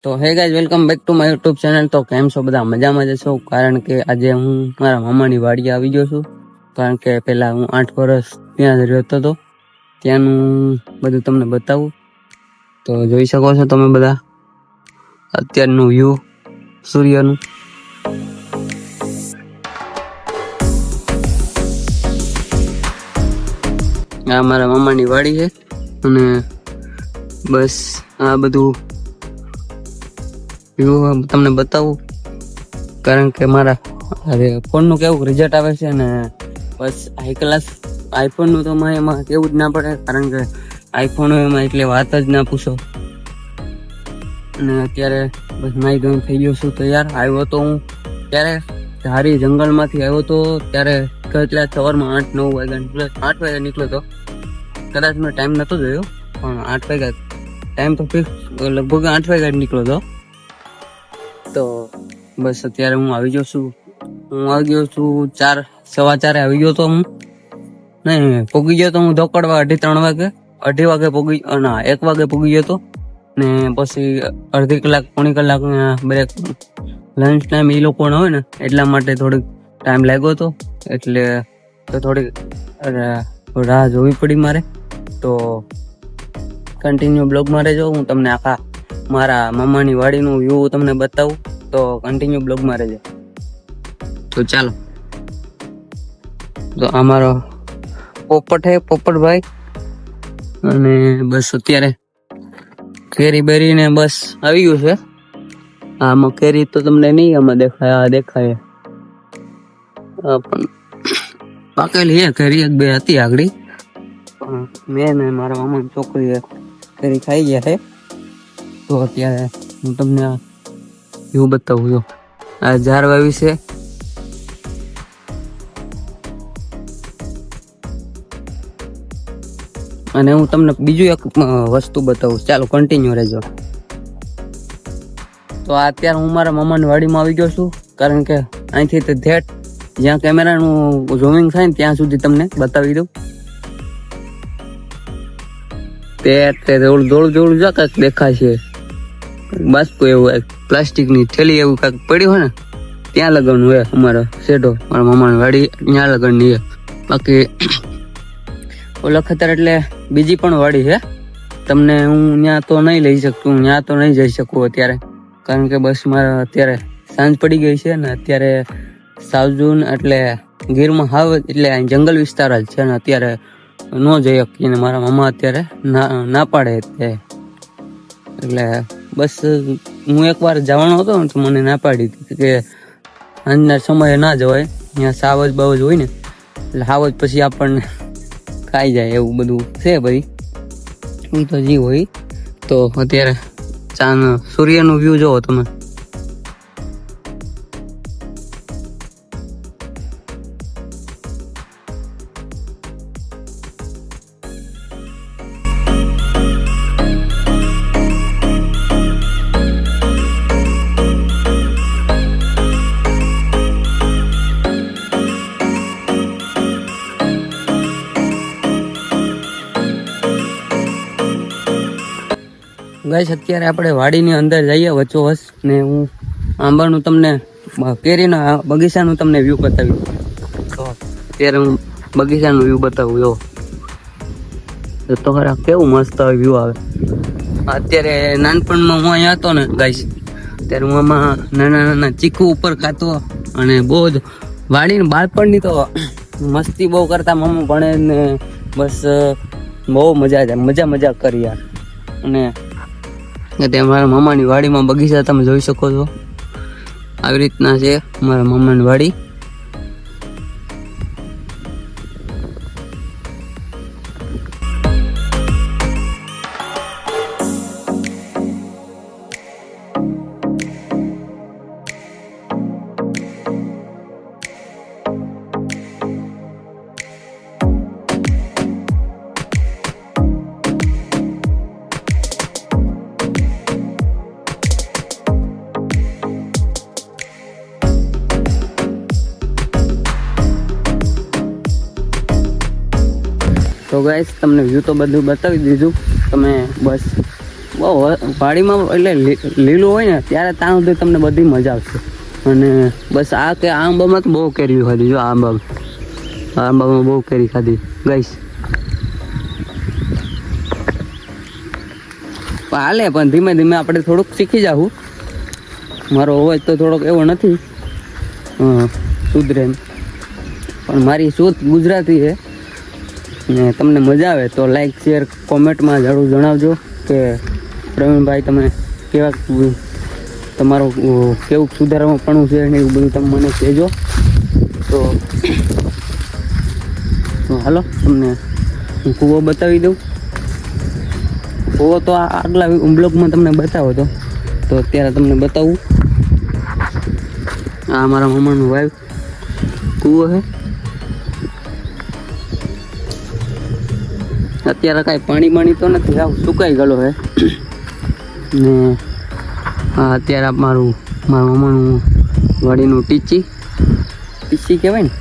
તો hey guys welcome back to my YouTube channel. તો કેમ છો બધા? મજામાં જ છો? કારણ કે આજે હું મારા મામાની વાડીએ આવી ગયો છું. કારણ કે પહેલાં હું 8 વર્ષ ત્યાં જ રહેતો હતો. ત્યાંનું બધું તમને બતાવું. તો જોઈ શકો છો તમે બધા અત્યારનું વ્યૂ સૂર્યનું. આ મારા મામાની વાડી છે અને બસ આ બધું વ્યૂ તમને બતાવું. કારણ કે મારા ફોનનું કેવું રિઝલ્ટ આવે છે ને બસ હાઈ ક્લાસ આઈફોનનું તો એમાં કેવું જ ના પડે. કારણ કે આઈફોન એમાં એટલે વાત જ ના પૂછો. અને અત્યારે બસ નાઈ ધોઈને થઈ ગયો છું તૈયાર. આવ્યો તો હું ત્યારે ધારી જંગલમાંથી આવ્યો તો ત્યારે કેટલા સવારમાં 8-9 વાગ્યા 8 વાગ્યા નીકળ્યો હતો. કદાચ મેં ટાઈમ નહોતો જોયો પણ 8 વાગ્યા ટાઈમ તો ફિક્સ લગભગ 8 વાગ્યા નીકળ્યો હતો. તો બસ અત્યારે હું આવી ગયો છું. હું આવી ગયો છું 4:15 આવી ગયો તો હું નહીં પોગી ગયો તો હું ધોકડવા 2:30 વાગે 2:30 વાગે પોગી 1 વાગે પોગી ગયો તો. ને પછી અડધી કલાક પોણી કલાક બ્રેક લંચ ટાઈમ એ લોકોનો હોય ને એટલા માટે થોડીક ટાઈમ લાગ્યો હતો. એટલે તો થોડીક રાહ જોવી પડી મારે. તો કન્ટિન્યુ બ્લોગમાં રહેજો. હું તમને આખા મારા મામાની વાડીનું વ્યૂ તમને બતાવું. તો કન્ટિન્યુ બ્લોગમાં રહેજો. તો ચાલો. તો અમારો પોપટ હે પોપટભાઈ. અને બસ અત્યારે કેરી બેરી ને બસ આવી ગયું છે. આમાં કેરી તો તમને નહીં આમાં દેખાય પણ પાકેલી હે કેરી. 1-2 હતી આગળ પણ મેં ને મારા મામાની છોકરીએ કેરી ખાઈ ગયા છે. તો અત્યારે હું તમને એવું બતાવું છું. આ ઝાડ વાવી છે. અને હું તમને બીજું એક વસ્તુ બતાવું. ચાલો કન્ટિન્યુ રહેજો. તો અત્યારે હું મારા મામાની વાડીમાં આવી ગયો છું. કારણ કે અહીંથી તે ધેટ જ્યાં કેમેરાનું ઝૂમિંગ થાય ને ત્યાં સુધી તમને બતાવી દઉં. તે દોડું જો કાંઈક દેખાય છે. બાસ્કો એવું પ્લાસ્ટિકની થેલી એવું કાંઈક પડ્યું હોય ને ત્યાં લગનનું હોય અમારો શેઢો. મારા મામાની વાડી ત્યાં લગનની છે. બાકી ઓલા ખતર એટલે બીજી પણ વાડી છે. તમને હું ત્યાં તો નહીં લઈ શકું, ત્યાં તો નહીં જઈ શકું અત્યારે. કારણ કે બસ મારે અત્યારે સાંજ પડી ગઈ છે ને અત્યારે સાવજૂન એટલે ગીરમાં હાવ એટલે જંગલ વિસ્તાર જ છે ને અત્યારે ન જઈ શકીએ. મારા મામા અત્યારે ના પાડે એટલે બસ હું એકવાર જવાનો હતો ને તો મને ના પાડી હતી કે સાંજના સમયે ના જવાય, ત્યાં સાવજ બાવજ હોય ને એટલે સાવજ પછી આપણને ખાઈ જાય એવું બધું છે ભાઈ. એ તો જીવ હોય. તો અત્યારે ચાંદ સૂર્યનું વ્યૂ જોવો તમે. ગાઈસ અત્યારે આપણે વાડીની અંદર જઈએ વચ્ચોવચ ને હું આંબાનું તમને કેરીના બગીચાનું તમને વ્યૂ બતાવ્યું. તો અત્યારે હું બગીચાનું વ્યૂ બતાવું. તો ખરા કેવું મસ્ત વ્યૂ આવે. અત્યારે નાનપણમાં હું અહીંયા હતો ને ગાઈસ ત્યારે હું આમાં નાના ચીકુ ઉપર ખાતો અને બહુ જ વાડીને બાળપણની તો મસ્તી બહુ કરતા. મામા ભણે ને બસ બહુ મજા કરી યાર. અને ત્યાં મારા મામાની વાડીમાં બગીચા તમે જોઈ શકો છો. આવી રીતના છે મારા મામાની વાડી. તો ગાઈસ તમને વ્યૂ તો બધું બતાવી દીધું. તમે બસ બહુ વાડીમાં એટલે લીલું હોય ને ત્યારે ત્યાં સુધી તમને બધી મજા આવશે. અને બસ આ કે આંબામાં તો બહુ કેરી ખાધી. જો આંબામાં બહુ કેરી ખાધી ગઈશ. હાલે પણ ધીમે ધીમે આપણે થોડુંક શીખી જાવું. મારો અવાજ તો થોડોક એવો નથી સુધરે એમ, પણ મારી શુદ્ધ ગુજરાતી છે. ને તમને મજા આવે તો લાઈક શેર કોમેન્ટમાં જરૂર જણાવજો કે પ્રવીણભાઈ તમે કેવા તમારું કેવું સુધારવાપણું છે ને એવું બધું તમે મને કહેજો. તો હાલો તમને હું કૂવો બતાવી દઉં. કૂવો તો આગલા બ્લોગમાં તમને બતાવો તો અત્યારે તમને બતાવું. આ મારા મામાનું વાઈફ કૂવો છે. અત્યારે કાંઈ પાણી તો નથી, આવું સુકાઈ ગયેલો છે. ને હા અત્યારે મારા મામાનું વાડીનું ટીચી કહેવાય ને,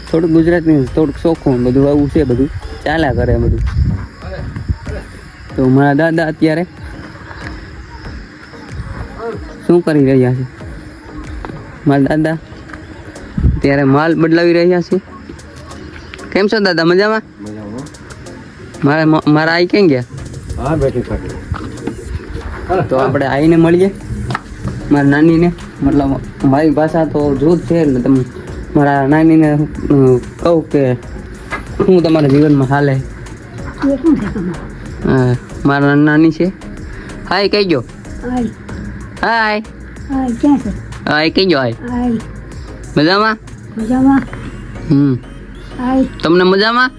થોડુંક ગુજરાતી થોડુંક ચોખ્ખું બધું આવું છે, બધું ચાલ્યા કરે બધું. તો મારા દાદા અત્યારે શું કરી રહ્યા છે? મારા દાદા અત્યારે માલ બદલાવી રહ્યા છે. કેમ છો દાદા? મજામાં? મારા આઈ કેમ ગયા? હા બેઠી. તો આપણે આઈને મળીએ. મારા નાનીને, મતલબ મારી ભાષા તો જૂથ છે એટલે તમે મારા નાનીને કહું કે શું તમારા જીવનમાં હાલે. મારા નાની છે. હાય કહેજો. હાય હાય કહેજો. હાય મજામાં? તમને મજામાં?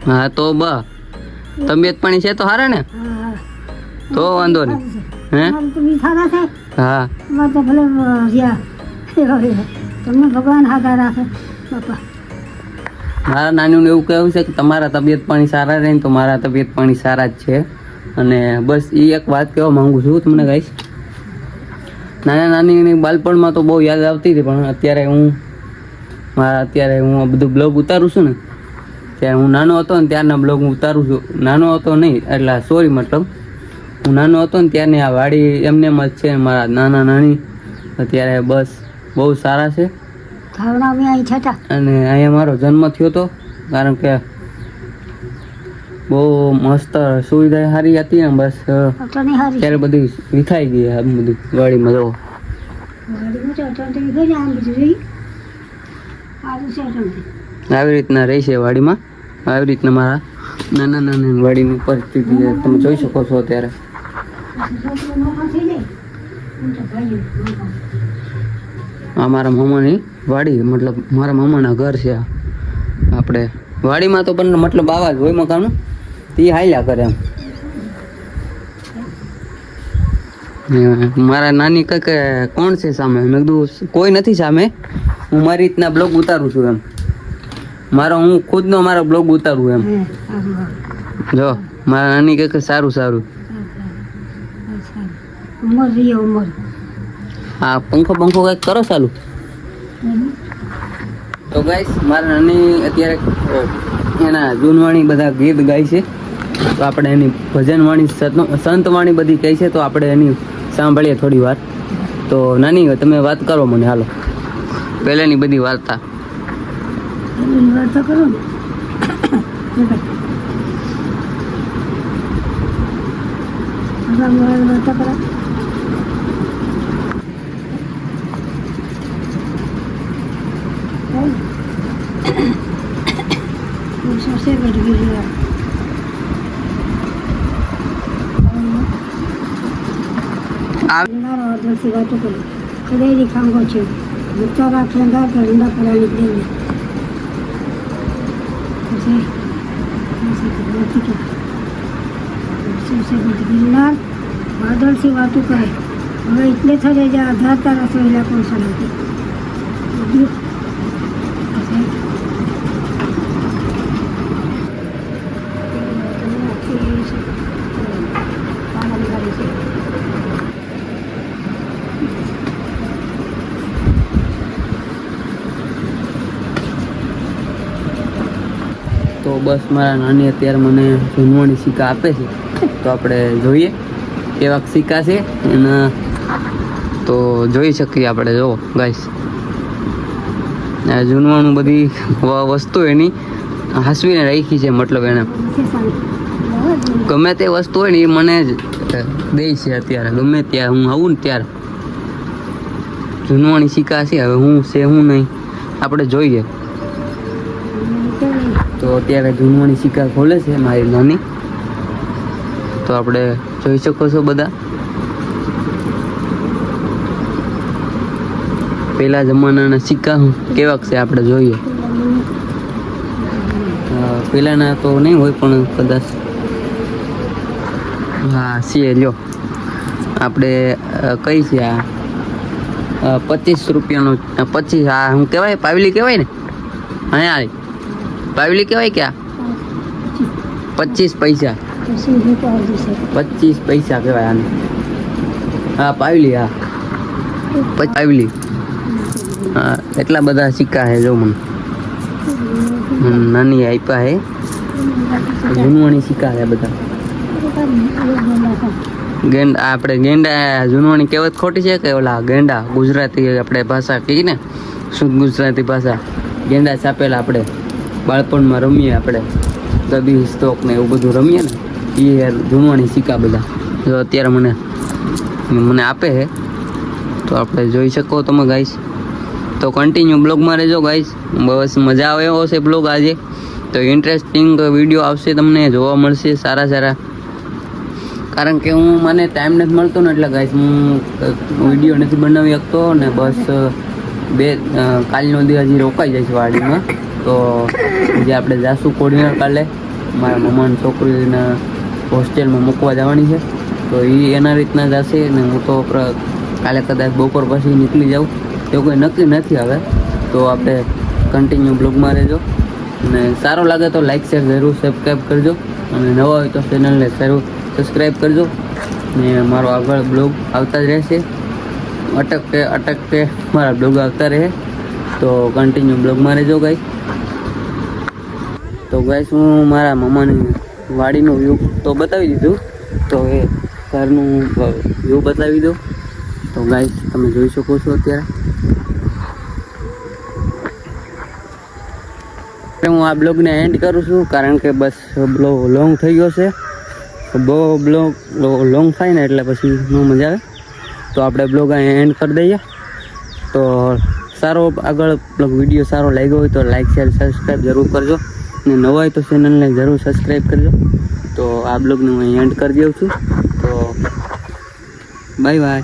હા તો તબિયત પાણી છે તો હારે ને? તો વાંધો નહીં. હે હા ભગવાન હાથા રાખે બાપા. મારા નાનીનું એવું કહેવું છે કે તમારા તબિયત પાણી સારા રહે ને તો મારા તબિયત પાણી સારા જ છે. અને બસ એ એક વાત કહેવા માંગુ છું તમને ગાઈસ. નાનીની બાળપણમાં તો બહુ યાદ આવતી હતી, પણ અત્યારે હું બધું બ્લોગ ઉતારું છું ને, ત્યારે હું નાનો હતો ને ત્યારના બ્લોગ હું ઉતારું છું. નાનો હતો નહીં એટલે સોરી, મતલબ હું નાનો હતો ને ત્યારની આ વાડી એમને જ છે. મારા નાની અત્યારે બસ બહુ સારા છે. અને અહીંયા મારો જન્મ થયો હતો, કારણ કે બહુ મસ્ત સુવિધા સારી હતી ને, બસ ત્યારે બધી વિખાઈ ગઈ આ બધું વાડીમાં. જવો આવી રીતના રહી છે વાડીમાં. આવી રીતના મારા નાની વાડીની પરિસ્થિતિ તમે જોઈ શકો છો અત્યારે. આ મારા મામાની વાડી, મતલબ મારા મામાના ઘર છે. આપણે વાડીમાં તો પણ મતલબ આવા જ હોય મકાનો, તે હાલ્યા કરે એમ. મારા નાની કંઈક કોણ છે સામે? મેં કીધું કોઈ નથી સામે, હું મારી રીતના બ્લોગ ઉતારું છું એમ. હું ખુદનો મારો બ્લોગ ઉતારું એમ. જો મારા નાની કંઈક સારું. હા પંખો કંઈક કરો ચાલુ. તો ગાઈસ મારા નાની અત્યારે એના જૂનવાણી બધા ગીત ગાય છે. તો આપણે એની ભજનવાણી સંતવાણી બધી કહે છે, તો આપણે એની સાંભળીએ થોડી વાર. તો નાની તમે વાત કરો મને, હાલો પહેલાંની બધી વાર્તા કરો ને. વાર્તા કરો. વાતો કરી ખરેડી ખાંગો છે વિચારા ખેંગા કે રંડા પરાણી દેવી ગિરનાર વાદળથી વાતું કરે. હવે એટલે થશે જે આધાર તારા સહેલા કોણ સલાહતી તો બસ મારા નાની અત્યારે મને જૂનવાણી સિક્કા આપે છે. તો આપણે જોઈએ કેવા સિક્કા છે અને તો જોઈ શકીએ આપણે. જો ગાઈસ જૂનવાણું બધી વસ્તુ એની હાસવીને રાખી છે, મતલબ એને ગમે તે વસ્તુ હોય ને એ મને જ દે છે અત્યારે. ગમે ત્યાં હું આવું ને ત્યારે જૂનવાણી સિક્કા છે. હવે હું છે હું નહીં આપણે જોઈએ. તો અત્યારે જૂનવાણી સિક્કા ખોલે છે મારી નાની, તો આપણે જોઈ શકો છો બધા. પેલા જમાનાના સિક્કા કેવાક છે આપણે જોઈએ. પેલાના તો નહીં હોય પણ કદાચ હા છે. લ્યો આપણે કઈ છે આ 25 રૂપિયાનો 25. હા શું કહેવાય? પાવલી કહેવાય ને? અહીંયા પાવલી કહેવાય કે આ 25 પૈસા 25 પૈસા કહેવાય આને. હા પાવલી. હા પાવલી. હા એટલા બધા સિક્કા છે જો મને નાની આપ્યા છે. જૂનવાણી સિક્કા છે બધા. ગેંડા આપણે ગેંડા જૂનવાણી કહેવત ખોટી છે કે ઓલા ગેંડા ગુજરાતી આપણે ભાષા કહીએ ને, શુદ્ધ ગુજરાતી ભાષા. ગેંડા છાપેલા આપણે બાળપણમાં રમીએ, આપણે કદી સ્ટોક ને એવું બધું રમીએ ને, એ જૂનવાણી સિક્કા બધા જો અત્યારે મને આપે છે. તો આપણે જોઈ શકો તમે ગાઈસ. તો કન્ટિન્યુ બ્લોગમાં રહેજો ગાઈસ. બસ મજા આવે એવો છે બ્લોગ આજે. તો ઇન્ટરેસ્ટિંગ વિડીયો આવશે, તમને જોવા મળશે સારા. કારણ કે મને ટાઈમ નથી મળતો ને એટલે ગાઈસ હું વિડીયો નથી બનાવી શકતો ને. બસ કાલનો દી હજી રોકાઈ જાય છે વાડીમાં. તો જે આપણે જાસુ કોડીને કાલે મારા મમ્માની છોકરીને હોસ્ટેલમાં મૂકવા જવાની છે, તો એ એના રીતના જશે ને. હું તો કાલે કદાચ બપોર પછી નીકળી જાઉં એવું કંઈ નક્કી નથી હવે. તો આપણે કન્ટિન્યુ બ્લોગમાં રહેજો અને સારો લાગે તો લાઈક શેર જરૂર સબસ્ક્રાઈબ કરજો, અને નવા હોય તો ચેનલને જરૂર સબસ્ક્રાઈબ કરજો. ને મારો આગળ બ્લોગ આવતા જ રહેશે, અટકતે મારા બ્લોગ આવતા રહે. તો કન્ટિન્યુ બ્લોગમાં રહેજો ગાઈસ. તો ગાઈસ હું મારા મમ્માની વાડીનું વ્યૂ તો બતાવી દીધું, તો એ ઘરનું વ્યૂ બતાવી દો. તો ગાઈસ તમે જોઈ શકો છો અત્યારે હું આ બ્લોગને એન્ડ કરું છું, કારણ કે બસ બ્લોગ લોંગ થઈ ગયો છે. બહુ બ્લોગ લોંગ થાય ને એટલે પછી ન મજા આવે. તો આપણે બ્લોગ અહીંયા એન્ડ કરી દઈએ. તો સારો આગળ વિડીયો સારો લાગ્યો હોય તો લાઈક શેર સબસ્ક્રાઈબ જરૂર કરજો, ને નવા હોય તો ચેનલને જરૂર સબસ્ક્રાઈબ કરજો. તો આ બ્લોગને હું અહીં એન્ડ કરી દઉં છું. તો બાય બાય.